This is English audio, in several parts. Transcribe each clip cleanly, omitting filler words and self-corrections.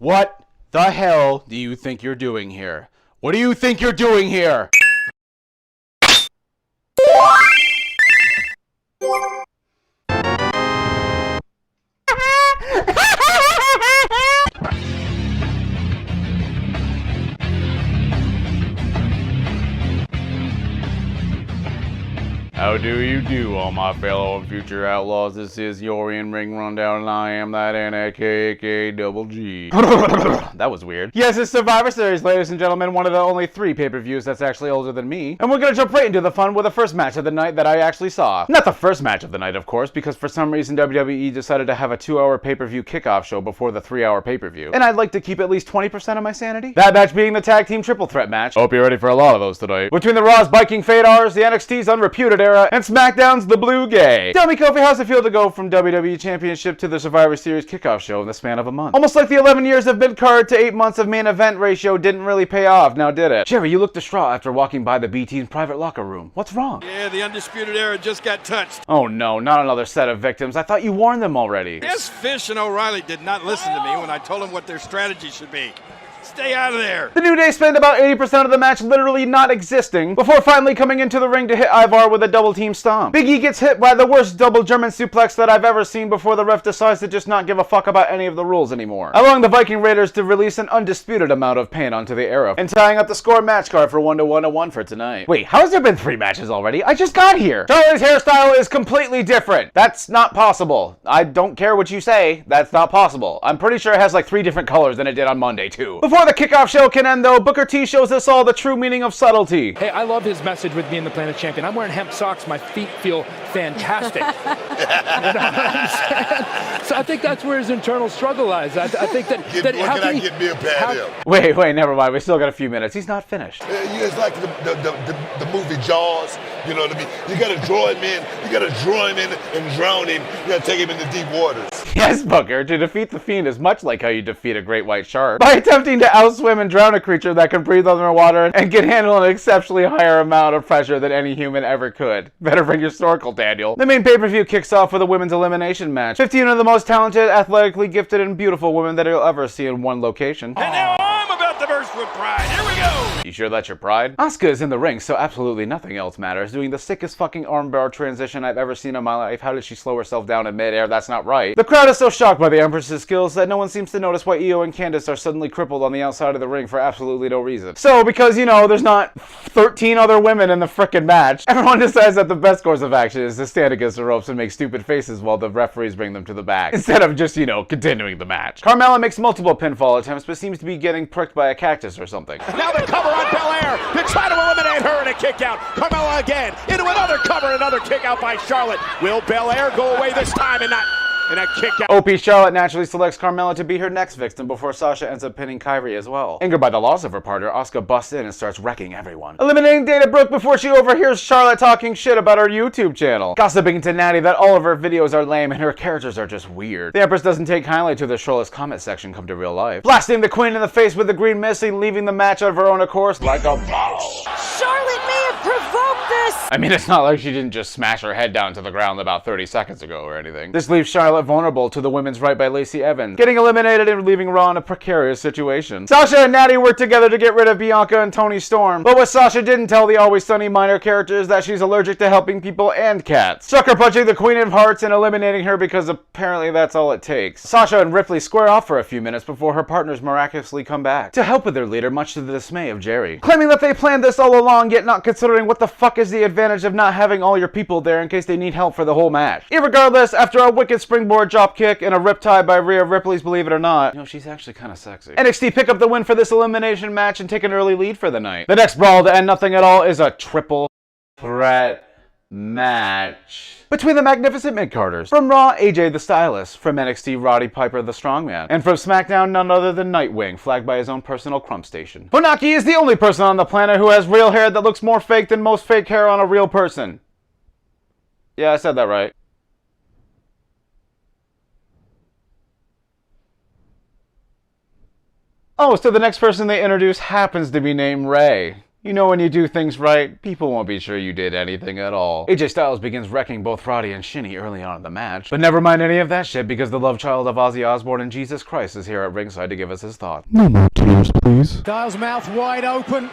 What the hell do you think you're doing here? What do you think you're doing here? How do you do, all my fellow and future outlaws? This is your in-ring rundown, and I am that N-A-K-K double G. That was weird. Yes, it's Survivor Series, ladies and gentlemen, one of the only 3 pay-per-views that's actually older than me. And we're gonna jump right into the fun with the first match of the night that I actually saw. Not the first match of the night, of course, because for some reason WWE decided to have a 2-hour pay-per-view kickoff show before the 3-hour pay-per-view. And I'd like to keep at least 20% of my sanity. That match being the tag team triple threat match. Hope you're ready for a lot of those tonight. Between the Raw's Viking Fadars, the NXT's Unreputed Era, and SmackDown's The Blue Gay. Tell me, Kofi, how's it feel to go from WWE Championship to the Survivor Series kickoff show in the span of a month? Almost like the 11 years of mid-card to 8 months of main event ratio didn't really pay off, now did it? Jerry, you look distraught after walking by the B-Team's private locker room. What's wrong? Yeah, the Undisputed Era just got touched. Oh no, not another set of victims. I thought you warned them already. Yes, Fish and O'Reilly did not listen to me when I told them what their strategy should be. Stay out of there. The New Day spent about 80% of the match literally not existing before finally coming into the ring to hit Ivar with a double team stomp. Big E gets hit by the worst double German suplex that I've ever seen before the ref decides to just not give a fuck about any of the rules anymore, allowing the Viking Raiders to release an undisputed amount of pain onto the Arrow and tying up the score match card for 1-1-1 for tonight. Wait, how has there been 3 matches already? I just got here. Charlie's hairstyle is completely different. That's not possible. I don't care what you say. That's not possible. I'm pretty sure it has like 3 different colors than it did on Monday too. Before the kickoff show can end though, Booker T shows us all the true meaning of subtlety. Hey, I love his message with being the Planet Champion. I'm wearing hemp socks. My feet feel fantastic. You know what I'm saying? So I think that's where his internal struggle lies. I think that how can I get me a pad here? Wait, never mind. We still got a few minutes. He's not finished. It's like the movie Jaws. You know what I mean? You gotta draw him in. You gotta draw him in and drown him. You gotta take him into deep waters. Yes, Booker. To defeat the Fiend is much like how you defeat a great white shark. By attempting to outswim and drown a creature that can breathe underwater and can handle an exceptionally higher amount of pressure than any human ever could. Better bring your snorkel, Daniel. The main pay-per-view kicks off with a women's elimination match. 15 of the most talented, athletically gifted, and beautiful women that you'll ever see in one location. And now I'm about to burst with pride. Here we go. You sure that's your pride? Asuka is in the ring, so absolutely nothing else matters, doing the sickest fucking armbar transition I've ever seen in my life. How did she slow herself down in midair? That's not right. The crowd is so shocked by the Empress's skills that no one seems to notice why Io and Candice are suddenly crippled on the outside of the ring for absolutely no reason. So, because, you know, there's not 13 other women in the frickin' match, everyone decides that the best course of action is to stand against the ropes and make stupid faces while the referees bring them to the back, instead of just, you know, continuing the match. Carmella makes multiple pinfall attempts, but seems to be getting pricked by a cactus or something. Now the cover on Belair to try to eliminate her in a kick out. Carmella again into another cover, another kick out by Charlotte. Will Belair go away this time and not in a kick out? OP Charlotte naturally selects Carmella to be her next victim before Sasha ends up pinning Kyrie as well. Angered by the loss of her partner, Asuka busts in and starts wrecking everyone, eliminating Dana Brooke before she overhears Charlotte talking shit about her YouTube channel, gossiping to Natty that all of her videos are lame and her characters are just weird. The Empress doesn't take kindly to the Charlotte's comment section come to real life, blasting the Queen in the face with the green mist and leaving the match of her own accord like a boss. Charlotte may have provoked this! I mean, it's not like she didn't just smash her head down to the ground about 30 seconds ago or anything. This leaves Charlotte vulnerable to the women's right by Lacey Evans, getting eliminated and leaving Raw in a precarious situation. Sasha and Natty work together to get rid of Bianca and Toni Storm, but what Sasha didn't tell the Always Sunny minor character is that she's allergic to helping people and cats, sucker punching the Queen of Hearts and eliminating her because apparently that's all it takes. Sasha and Ripley square off for a few minutes before her partners miraculously come back to help with their leader, much to the dismay of Jerry, claiming that they planned this all along, yet not considering what the fuck is the advantage of not having all your people there in case they need help for the whole match. Irregardless, after a wicked springboard drop kick and a riptide by Rhea Ripley's Believe It or Not, you know, she's actually kind of sexy, NXT pick up the win for this elimination match and take an early lead for the night. The next brawl to end nothing at all is a triple threat match between the magnificent mid-carders. From Raw, AJ the Stylist. From NXT, Roddy Piper the Strongman. And from SmackDown, none other than Nightwing, flagged by his own personal crump station. Funaki is the only person on the planet who has real hair that looks more fake than most fake hair on a real person. Yeah, I said that right. Oh, so the next person they introduce happens to be named Rey. You know when you do things right, people won't be sure you did anything at all. AJ Styles begins wrecking both Roddy and Shinny early on in the match. But never mind any of that shit because the love child of Ozzy Osbourne and Jesus Christ is here at ringside to give us his thoughts. No more tears, please. Styles' mouth wide open,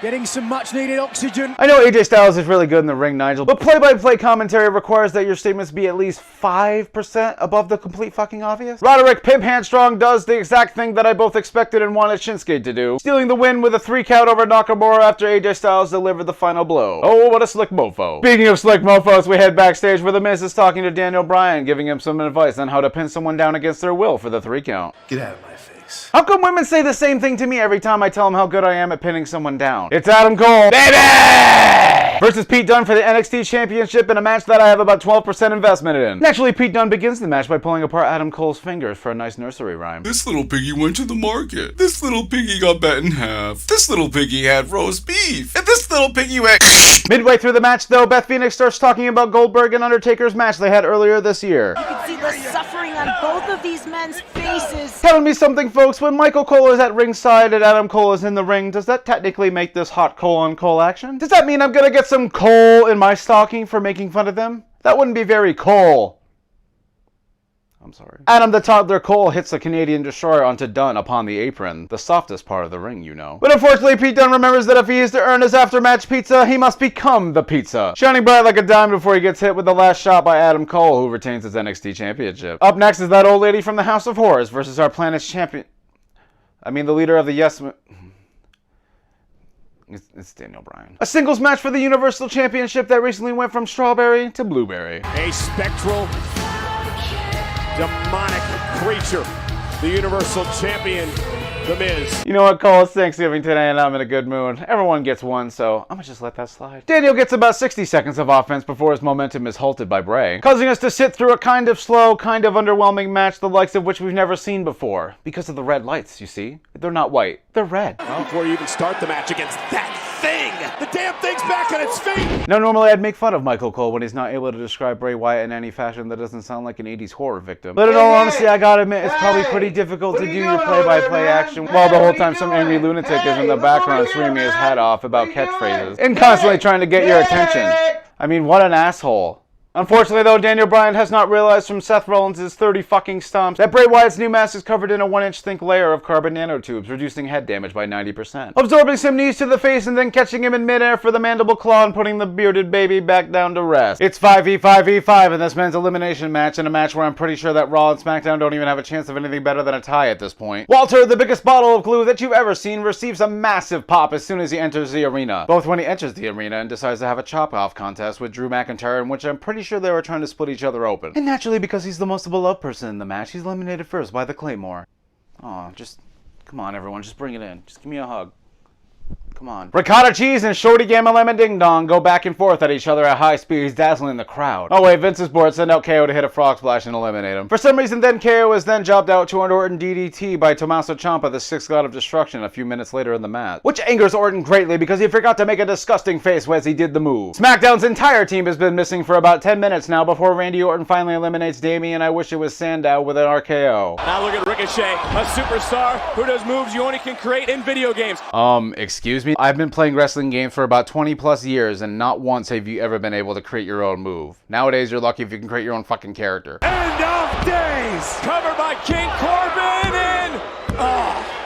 getting some much-needed oxygen. I know AJ Styles is really good in the ring, Nigel, but play-by-play commentary requires that your statements be at least 5% above the complete fucking obvious. Roderick Pimp Handstrong does the exact thing that I both expected and wanted Shinsuke to do, stealing the win with a 3 count over Nakamura after AJ Styles delivered the final blow. Oh, what a slick mofo. Speaking of slick mofos, we head backstage where The Miz is talking to Daniel Bryan, giving him some advice on how to pin someone down against their will for the 3 count. Get out of my face. How come women say the same thing to me every time I tell them how good I am at pinning someone down? It's Adam Cole, baby! Versus Pete Dunne for the NXT Championship in a match that I have about 12% investment in. Naturally, Pete Dunne begins the match by pulling apart Adam Cole's fingers for a nice nursery rhyme. This little piggy went to the market. This little piggy got bent in half. This little piggy had roast beef. And this little piggy went... Midway through the match, though, Beth Phoenix starts talking about Goldberg and Undertaker's match they had earlier this year. You can see the suffering on both of these men's faces. Telling me something, folks, when Michael Cole is at ringside and Adam Cole is in the ring, does that technically make this hot Cole-on-Cole action? Does that mean I'm gonna get some coal in my stocking for making fun of them? That wouldn't be very Cole. I'm sorry. Adam the Toddler Cole hits the Canadian Destroyer onto Dunne upon the apron, the softest part of the ring, you know. But unfortunately, Pete Dunne remembers that if he is to earn his after-match pizza, he must become the pizza, shining bright like a diamond before he gets hit with the last shot by Adam Cole, who retains his NXT Championship. Up next is that old lady from the House of Horrors versus our planet's champion... the leader of the Yes... It's Daniel Bryan. A singles match for the Universal Championship that recently went from strawberry to blueberry. A spectral, demonic creature, the Universal Champion, The Miz. You know what, Cole? It's Thanksgiving today and I'm in a good mood. Everyone gets one, so I'm gonna just let that slide. Daniel gets about 60 seconds of offense before his momentum is halted by Bray, causing us to sit through a kind of slow, kind of underwhelming match, the likes of which we've never seen before. Because of the red lights, you see? They're not white, they're red. Well, before you even start the match against that thing, the damn thing's back on its feet! Now, normally I'd make fun of Michael Cole when he's not able to describe Bray Wyatt in any fashion that doesn't sound like an 80s horror victim. But in all honesty, I gotta admit, it's probably pretty difficult to do your play-by-play action while the whole time some angry lunatic is in the background screaming his head off about catchphrases and constantly trying to get your attention. I mean, what an asshole. Unfortunately, though, Daniel Bryan has not realized from Seth Rollins' 30 fucking stomps that Bray Wyatt's new mask is covered in a 1-inch thick layer of carbon nanotubes, reducing head damage by 90%. Absorbing some knees to the face and then catching him in midair for the mandible claw and putting the bearded baby back down to rest. It's 5v5v5 in this men's elimination match, in a match where I'm pretty sure that Raw and SmackDown don't even have a chance of anything better than a tie at this point. Walter, the biggest bottle of glue that you've ever seen, receives a massive pop as soon as he enters the arena. Both when he enters the arena and decides to have a chop-off contest with Drew McIntyre, in which I'm pretty sure they were trying to split each other open. And naturally, because he's the most beloved person in the match, he's eliminated first by the Claymore. Aw, just... come on, everyone, just bring it in. Just give me a hug. Come on. Ricotta Cheese and Shorty Gamma Lemon Ding Dong go back and forth at each other at high speeds, dazzling the crowd. Oh wait, Vince is bored, send out KO to hit a frog splash and eliminate him. For some reason, then KO is then jobbed out to an Orton DDT by Tommaso Ciampa, the 6th God of Destruction, a few minutes later in the match. Which angers Orton greatly because he forgot to make a disgusting face as he did the move. SmackDown's entire team has been missing for about 10 minutes now before Randy Orton finally eliminates Damien I Wish It Was Sandow with an RKO. Now look at Ricochet, a superstar who does moves you only can create in video games. Excuse me? I've been playing wrestling games for about 20 plus years and not once have you ever been able to create your own move. Nowadays, you're lucky if you can create your own fucking character. End of days! Covered by King Corbin and...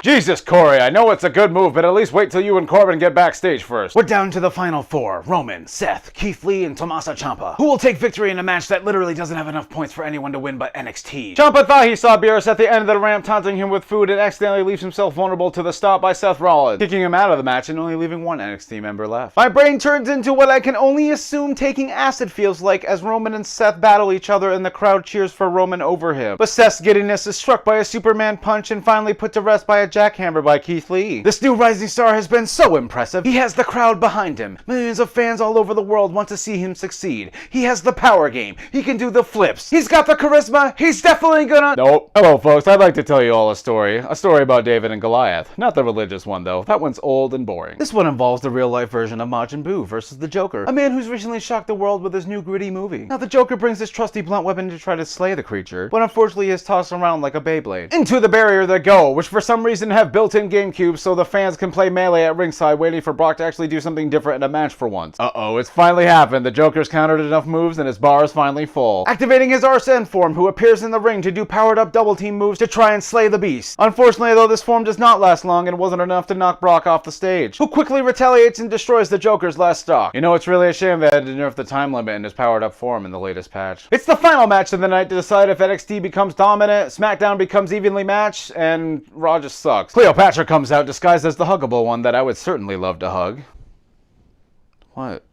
Jesus, Corey, I know it's a good move, but at least wait till you and Corbin get backstage first. We're down to the final 4. Roman, Seth, Keith Lee, and Tommaso Ciampa, who will take victory in a match that literally doesn't have enough points for anyone to win but NXT. Ciampa thought he saw Beerus at the end of the ramp taunting him with food and accidentally leaves himself vulnerable to the stop by Seth Rollins, kicking him out of the match and only leaving one NXT member left. My brain turns into what I can only assume taking acid feels like as Roman and Seth battle each other and the crowd cheers for Roman over him. But Seth's giddiness is struck by a Superman punch and finally put to rest by a jackhammer by Keith Lee. This new rising star has been so impressive. He has the crowd behind him. Millions of fans all over the world want to see him succeed. He has the power game. He can do the flips. He's got the charisma. He's definitely gonna... Nope. Hello, folks. I'd like to tell you all a story. A story about David and Goliath. Not the religious one, though. That one's old and boring. This one involves the real-life version of Majin Buu versus the Joker, a man who's recently shocked the world with his new gritty movie. Now, the Joker brings his trusty blunt weapon to try to slay the creature, but unfortunately is tossed around like a Beyblade. Into the barrier they go, which for some reason reason have built-in GameCubes so the fans can play Melee at ringside waiting for Brock to actually do something different in a match for once. Uh-oh, it's finally happened. The Joker's countered enough moves and his bar is finally full. Activating his Arsene form, who appears in the ring to do powered-up double-team moves to try and slay the Beast. Unfortunately, though, this form does not last long and wasn't enough to knock Brock off the stage, who quickly retaliates and destroys the Joker's last stock. You know, it's really a shame they had to nerf the time limit in his powered-up form in the latest patch. It's the final match of the night to decide if NXT becomes dominant, SmackDown becomes evenly matched, and Raw just sucks. Cleopatra comes out disguised as the huggable one that I would certainly love to hug. What?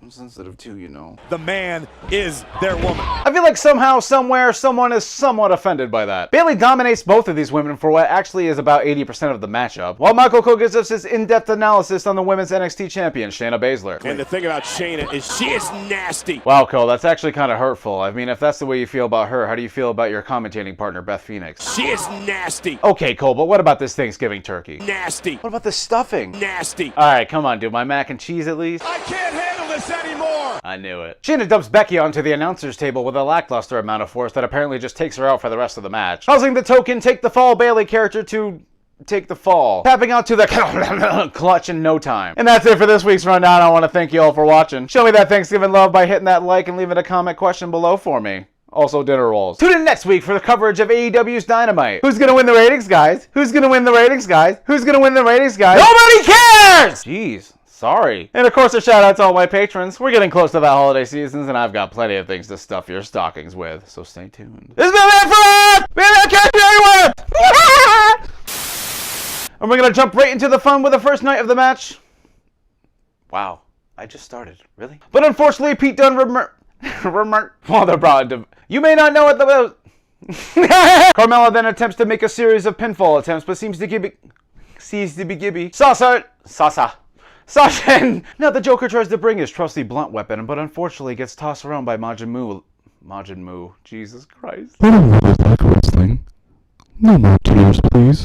I'm sensitive too, you know. The man is their woman. I feel like somehow, somewhere, someone is somewhat offended by that. Bayley dominates both of these women for what actually is about 80% of the matchup, while Michael Cole gives us his in-depth analysis on the women's NXT champion, Shayna Baszler. And the thing about Shayna is she is nasty. Wow, Cole, that's actually kind of hurtful. I mean, if that's the way you feel about her, how do you feel about your commentating partner, Beth Phoenix? She is nasty. Okay, Cole, but what about this Thanksgiving turkey? Nasty. What about the stuffing? Nasty. Alright, come on, dude. My mac and cheese at least? I can't handle this anymore. I knew it. Shayna dumps Becky onto the announcer's table with a lackluster amount of force that apparently just takes her out for the rest of the match, causing the token Take the Fall Bayley character to take the fall, tapping out to the clutch in no time. And that's it for this week's rundown. I want to thank you all for watching. Show me that Thanksgiving love by hitting that like and leaving a comment question below for me. Also, dinner rolls. Tune in next week for the coverage of AEW's Dynamite. Who's gonna win the ratings, guys? Who's gonna win the ratings, guys? Who's gonna win the ratings, guys? Nobody cares! Jeez. Sorry. And of course, a shout out to all my patrons. We're getting close to that holiday season, and I've got plenty of things to stuff your stockings with, so stay tuned. This has been it for us! Catch me everywhere! And we're gonna jump right into the fun with the first night of the match. Wow, I just started. Really? But unfortunately, Pete Dunne Father brought it. You may not know what the Carmella then attempts to make a series of pinfall attempts, but seems to be gibby. Sasha and now the Joker tries to bring his trusty blunt weapon, but unfortunately gets tossed around by Majin Mu. Jesus Christ. I don't really like wrestling. No more tears, please.